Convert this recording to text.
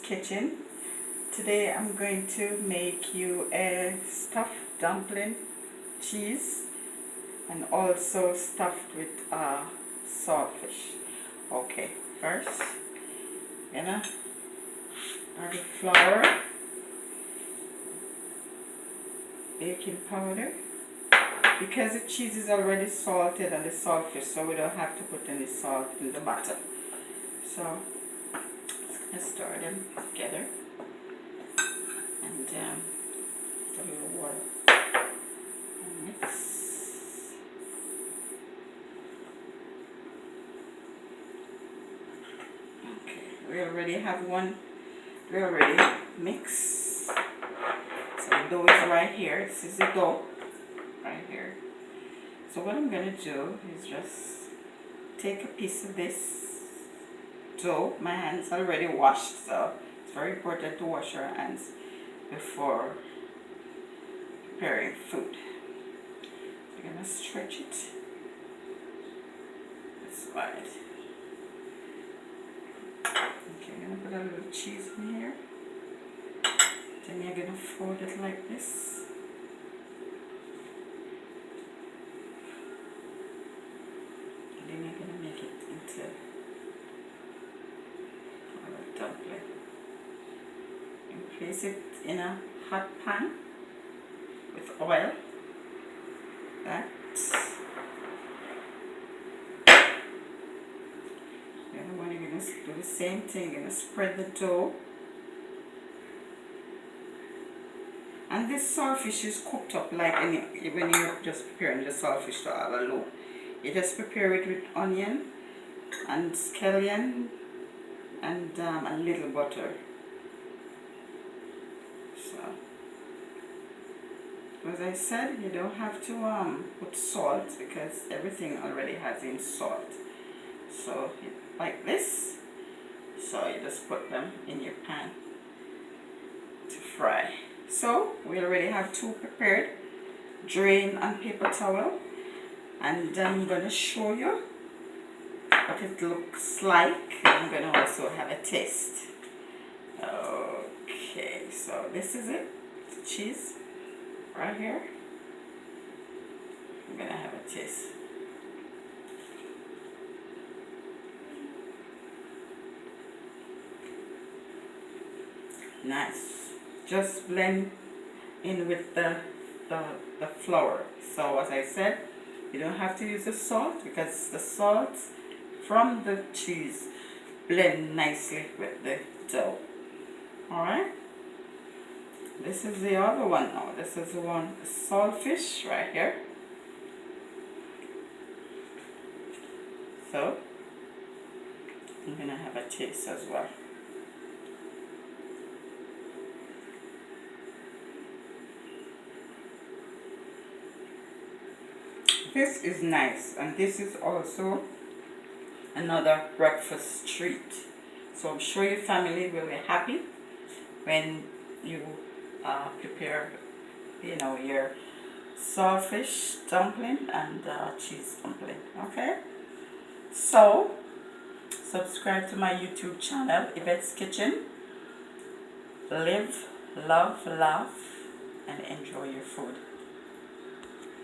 Kitchen. Today I'm going to make you a stuffed dumpling cheese and also stuffed with saltfish. Okay, first gonna add the flour, baking powder. Because the cheese is already salted and the saltfish, so we don't have to put any salt in the bottom. So let's stir them together and a little water. Mix. Okay, we already have one. We already mix. So the dough is right here. This is the dough right here. So what I'm gonna do is just take a piece of this dough. My hands already washed, so it's very important to wash your hands before preparing food. So I'm gonna stretch it this wide. Okay, I'm gonna put a little cheese in here. Then you're gonna fold it like this. And then you're gonna make it into a dumpling. And place it in a hot pan with oil. That. The other one, you're gonna do the same thing. You're gonna spread the dough. And this saltfish is cooked up like when you're just preparing the saltfish to have a loaf. You just prepare it with onion and scallion and a little butter. So, as I said, you don't have to put salt because everything already has in salt. So, like this. So you just put them in your pan to fry. So we already have two prepared. Drain on paper towel. And I'm going to show you what it looks like. I'm going to also have a taste. Okay, so this is it. The cheese right here. I'm going to have a taste. Nice. Just blend in with the flour. So as I said, you don't have to use the salt because the salt from the cheese blend nicely with the dough. Alright? This is the other one now. This is the one, the saltfish right here. So, I'm going to have a taste as well. This is nice, and this is also another breakfast treat. So I'm sure your family will be happy when you prepare, your saltfish dumpling and cheese dumpling. Okay. So subscribe to my YouTube channel, Yvette's Kitchen. Live, love, laugh, and enjoy your food.